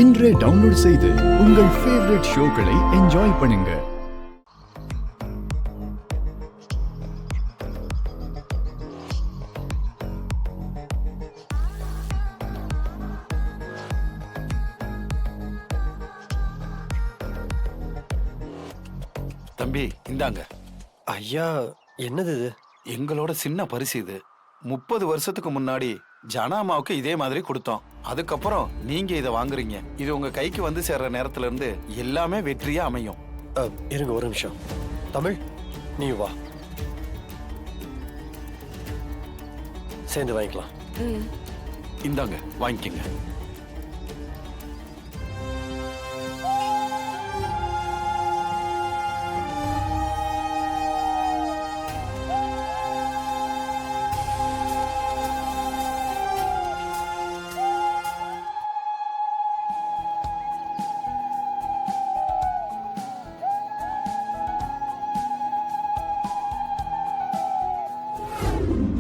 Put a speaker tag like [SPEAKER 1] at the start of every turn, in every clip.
[SPEAKER 1] இன்றே டவுன்லோட் செய்து உங்கள் ஃபேவரட் ஷோக்களை என்ஜாய் பண்ணுங்க.
[SPEAKER 2] தம்பி இந்தாங்க.
[SPEAKER 3] ஐயா, என்னது இது?
[SPEAKER 2] எங்களோட சின்ன பரிசு இது. 30 வருஷத்துக்கு முன்னாடி ஜனாமாவுக்கு இதே மாதிரி கொடுத்தோம். அதுக்கப்புறம் நீங்க இதை வாங்குறீங்க. இது உங்க கைக்கு வந்து சேர்ற நேரத்துல இருந்து எல்லாமே வெற்றியா அமையும்.
[SPEAKER 3] இருங்க ஒரு நிமிஷம். தமிழ், நீ வா, சேர்ந்து வாங்கிக்கலாம்.
[SPEAKER 2] இந்தாங்க, வாங்கிக்கங்க.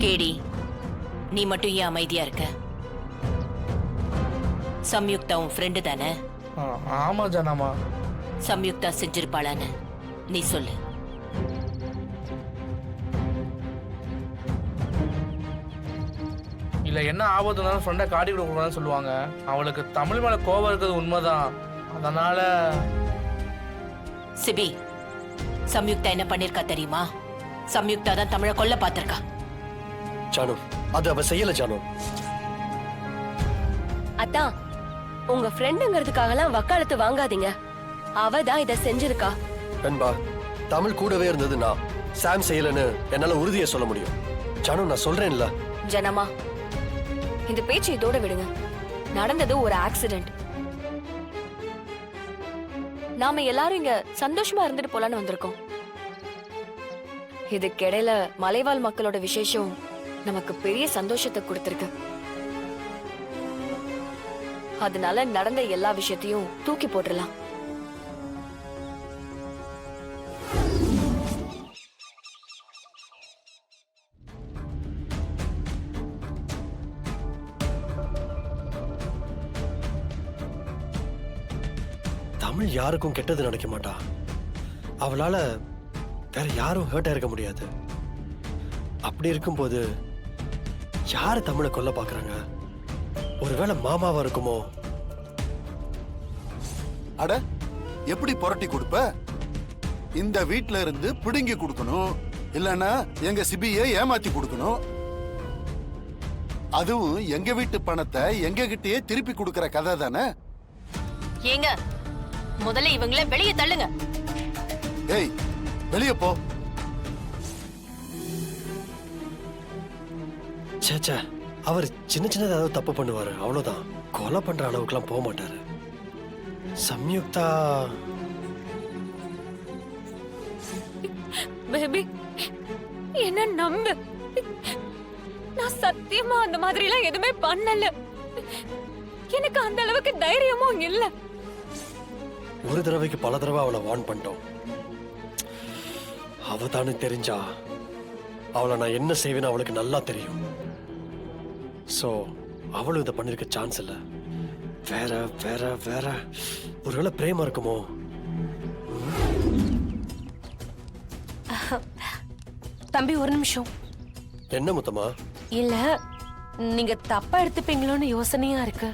[SPEAKER 4] கேடி, நீ மட்டும் ஏன் அமைதியா இருக்க? சம்யுக்தா உன் ஃப்ரெண்டு தானே?
[SPEAKER 5] ஆமா ஜனாமா.
[SPEAKER 4] சம்யுக்தா செஞ்சிருப்பாளான்னு நீ சொல்லு.
[SPEAKER 5] இல்ல, என்ன ஆபத்துனாலும் ஃப்ரெண்டை காட்டி கொடுக்கணும்னு சொல்லுவாங்க. அவளுக்கு தமிழ் மேல கோபம் இருக்கிறது உண்மைதான். அதனால
[SPEAKER 4] சிபி, சம்யுக்தா என்ன பண்ணிருக்கா தெரியுமா? சம்யுக்தா தான் தமிழை கொல்ல பாத்திருக்கா.
[SPEAKER 3] ஜானு, அது அவ செய்யல ஜானு.
[SPEAKER 6] அதான், உங்க ஃப்ரெண்டுங்கிறதுக்காகலாம் வக்காலத்து வாங்காதீங்க. அவ தான் இத செஞ்சிருக்கா.
[SPEAKER 3] நண்பா, தமிழ் கூடவே இருந்ததுன்னா சாம் செய்யலன்னு என்னால உறுதியா சொல்ல முடியும். ஜானு, நான் சொல்றேன்ல.
[SPEAKER 6] ஜனமா, இந்த பேச்சு இதோட விடுங்க. நடந்தது ஒரு ஆக்சிடென்ட். நாம எல்லாரும் இங்க சந்தோஷமா இருந்துட்டு போலான்னு வந்திருக்கோம். இதுக்கிடையில மலைவாழ் மக்களோட விசேஷம் நமக்கு பெரிய சந்தோஷத்தை கொடுத்திருக்கு. அதனால நடந்த எல்லா விஷயத்தையும் தூக்கி போட்டுடலாம்.
[SPEAKER 3] தமிழ் யாருக்கும் கெட்டது நினைக்க மாட்டா. அவளால வேற யாரும் ஹர்ட் ஆயிருக்க முடியாது. அப்படி இருக்கும்போது யாரு தமிழை கொல்ல பாக்குறாங்க? ஒருவேளை மாமாவா இருக்குமோ?
[SPEAKER 7] அட, எப்படி புரட்டி கொடுப்ப? இந்த வீட்ல இருந்து பிடுங்கி கொடுக்கணும், இல்லனா எங்க சிபியை ஏமாத்தி கொடுக்கணும். அதுவும் எங்க வீட்டு பணத்தை எங்க கிட்டயே திருப்பி கொடுக்கற கதை தானே.
[SPEAKER 4] ஏங்க, முதல்ல இவங்கள வெளியே தள்ளுங்க.
[SPEAKER 7] ஏய், வெளியே போ.
[SPEAKER 3] சேச்சா, அவர் சின்ன சின்னதா ஏதாவது தப்பு பண்ணுவாரு, அவ்வளவுதான். கொலை பண்ற அளவுக்குலாம் போக மாட்டாரு. சம்யுக்தா
[SPEAKER 6] பேபி, என்ன நம்பு. நான் சத்தியமா அந்த மாதிரி எல்லாம் எதுவுமே பண்ணல. எனக்கு அந்த அளவுக்கு தைரியமும் இல்ல.
[SPEAKER 3] ஒரு தடவைக்கு பல தடவை அவளை வார்ன் பண்ணிட்டோம். அவ தானே தெரிஞ்சா அவளை நான் என்ன செய்வேன்னு அவளுக்கு நல்லா தெரியும். சோ அவளும் இதை பண்ணிருக்க சான்ஸ் இல்ல. வேற வேற வேற ஒருவேளை பிரேமா இருக்குமோ?
[SPEAKER 8] தம்பி, ஒரு நிமிஷம்.
[SPEAKER 3] என்ன முத்தமா?
[SPEAKER 8] இல்ல, நீங்க தப்பா எடுத்துப்பீங்களோன்னு யோசனையா இருக்கு.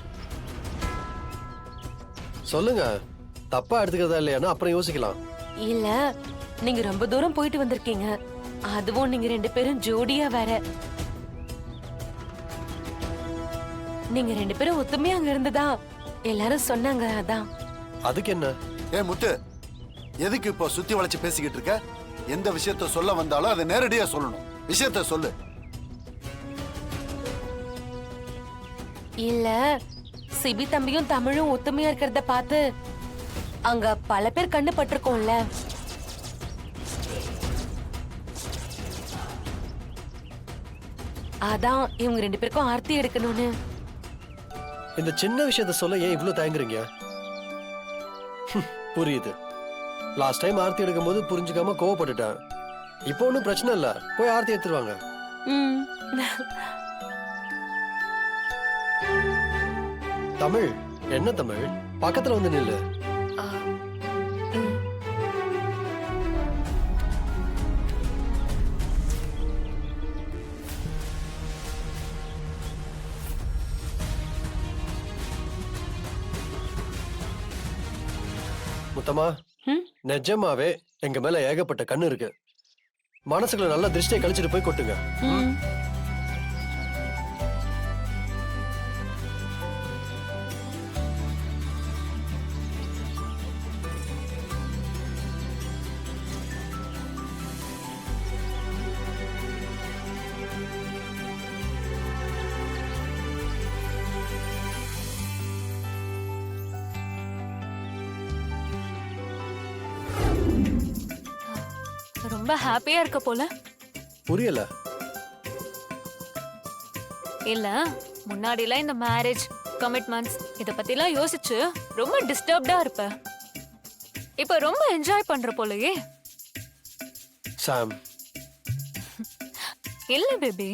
[SPEAKER 3] சொல்லுங்க, தப்பா எடுத்துக்கிறதா இல்லையானா அப்புறம் யோசிக்கலாம்.
[SPEAKER 8] இல்ல, நீங்க ரொம்ப தூரம் போயிட்டு வந்திருக்கீங்க. அதுவும் நீங்க 2 பேரும் ஜோடியா வேற. நீங்க 2 பேரும் ஒத்துமையா அங்க இருந்ததா எல்லாரும் சொன்னாங்க. அதான்.
[SPEAKER 3] அதுக்கு என்ன?
[SPEAKER 7] ஏ முத்து, எதுக்கு இப்போ சுத்தி வளைச்சு பேசிக்கிட்டு இருக்க? எந்த விஷயத்த சொல்ல வந்தாலும் அதை நேரடியா சொல்லணும். விஷயத்த சொல்லு.
[SPEAKER 8] இல்ல, சிபி தம்பியும் தமிழும் ஒத்துமையா இருக்கிறத பார்த்து அங்க பல பேர் கண்ணு பட்டிருக்கோம்ல. அதான் இவங்க 2 பேருக்கும் ஆர்த்தி எடுக்கணும்னு.
[SPEAKER 3] இந்த சின்ன விஷயத்த சொல்ல ஏன் இவ்வளவு தயங்குறீங்க? புரியுது. லாஸ்ட் டைம் ஆர்த்தி எடுக்கும் போது புரிஞ்சுக்காம கோவப்பட்டுட்டேன். இப்போ ஒன்றும் பிரச்சனை இல்ல, போய் ஆர்த்தி எடுத்துருவாங்க. தமிழ், என்ன தமிழ்? பக்கத்துல வந்து நில்லு.
[SPEAKER 6] ஆ, ம்.
[SPEAKER 3] முத்தம்மா,
[SPEAKER 8] ம்?
[SPEAKER 3] நிஜமாவே எங்க மேல ஏகப்பட்ட கண்ணு இருக்கு. மனசுக்குள்ள நல்ல திருஷ்டியை கழிச்சிட்டு போய் கொட்டுங்க.
[SPEAKER 8] ம்.
[SPEAKER 6] ரொம்ப ஹாப்பியா இருக்க போல.
[SPEAKER 3] புரியல.
[SPEAKER 6] இல்ல முன்னாடிலாம் இந்த மேரேஜ் கமிட்மெண்ட்ஸ் இத பத்திலாம் யோசிச்சு ரொம்ப டிஸ்டர்ப்டா இருப்ப. இப்ப ரொம்ப என்ஜாய் பண்ற போலயே.
[SPEAKER 3] சாம்,
[SPEAKER 6] இல்ல பேபி,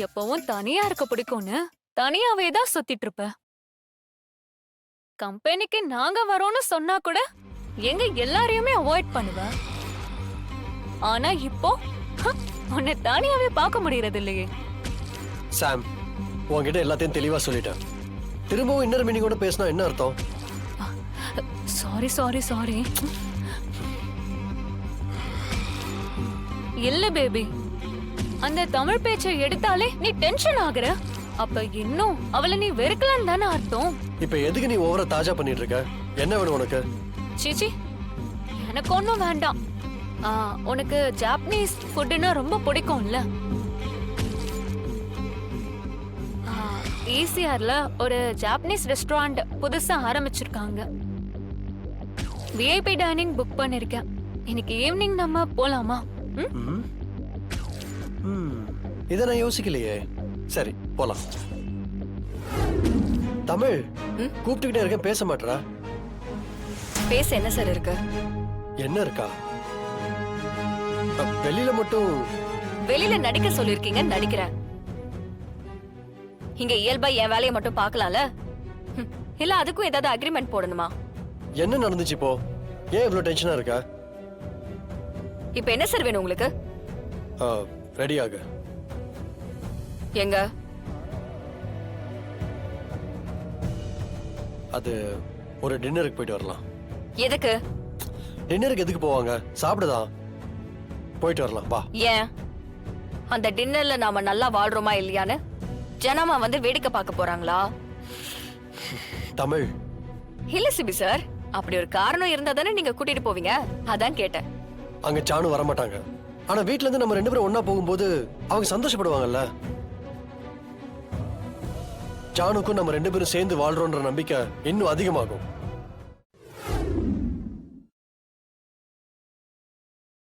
[SPEAKER 6] எப்பவும் தனியா இருக்க பிடிக்கும்னு தனியாவே தான் சுத்திட்டு இருப்ப. கம்பெனிக்கு நாங்க வரோம்னு சொன்னா கூட எங்க எல்லாரையுமே அவாய்ட் பண்ணுவ. ஆனா இப்போ உன்னை தனியாவே பார்க்க முடியறது இல்லையே.
[SPEAKER 3] சாம், உன்கிட்ட எல்லாத்தையும் தெளிவா சொல்லிட்டேன். திரும்பவும் இன்னொரு மீனிங் கூட பேசினா என்ன அர்த்தம்?
[SPEAKER 6] Sorry sorry sorry. இல்ல பேபி, அந்த தமிழ் பேச்சை எடுத்தாலே நீ டென்ஷன் ஆகுற. அப்ப இன்னும் அவளை நீ வெறுக்கலன்னு தானே அர்த்தம்.
[SPEAKER 3] இப்ப எதுக்கு நீ ஓவரா தாஜா பண்ணிட்டு இருக்க? என்ன வேணும் உனக்கு?
[SPEAKER 6] சீச்சி, எனக்கு ஒன்றும் வேண்டாம். உனக்கு ஜாப்பனீஸ் ஃபுட்டுன்னா ரொம்ப பிடிக்கும்ல? ஈசிஆர்ல ஒரு ஜாப்பனீஸ் ரெஸ்டாரண்ட் புதுசா ஆரம்பிச்சிருக்காங்க. விஐபி டைனிங் புக் பண்ணிருக்கேன். இன்னைக்கு ஈவினிங் நம்ம போலாமா? ம்?
[SPEAKER 3] இதை நான் யோசிக்கலையே. சரி, போலாம். தமிழ், கூப்பிட்டுக்கிட்டே இருக்க, பேச மாட்டா?
[SPEAKER 9] பேச என்ன சார் இருக்கு?
[SPEAKER 3] என்ன இருக்கா? வெளியில மட்டும்
[SPEAKER 9] வெளியில நடிக்க சொல்லிருக்கீங்க, நடிக்கிறேன். இங்க இயல்பா என் வேலையை மட்டும் பார்க்கலாம்ல? இல்ல அதுக்கும் ஏதாவது அக்ரிமெண்ட் போடணுமா?
[SPEAKER 3] என்ன நடந்துச்சு இப்போ? ஏன் இவ்வளவு டென்ஷனா இருக்கா?
[SPEAKER 9] இப்ப என்ன சார் வேணும் உங்களுக்கு?
[SPEAKER 3] ரெடி ஆகு.
[SPEAKER 9] எங்க?
[SPEAKER 3] அது ஒரு டின்னருக்கு போயிட்டு வரலாம்.
[SPEAKER 9] எதுக்கு?
[SPEAKER 3] டின்னருக்கு எதுக்கு போவாங்க? சாப்பிடுதான். போயிட்டு வரலாம், வா.
[SPEAKER 9] ஏன்? அந்த டின்னர்ல நாம நல்லா வாழ்றோமா இல்லையான்னு ஜனமா வந்து வேடிக்கை பார்க்க போறாங்களா?
[SPEAKER 3] தமிழ்,
[SPEAKER 9] இல்ல சிபி சார், அப்படி ஒரு காரணம் இருந்தா தானே நீங்க கூட்டிட்டு போவீங்க, அதான் கேட்டேன்.
[SPEAKER 3] அங்க சாணு வர மாட்டாங்க. ஆனா வீட்ல இருந்து நம்ம 2 பேரும் ஒண்ணா போகும்போது அவங்க சந்தோஷப்படுவாங்கல்ல. ஜானுக்கும் நம்ம 2 பேரும் சேர்ந்து வாழ்றோன்ற நம்பிக்கை இன்னும் அதிகமாகும்.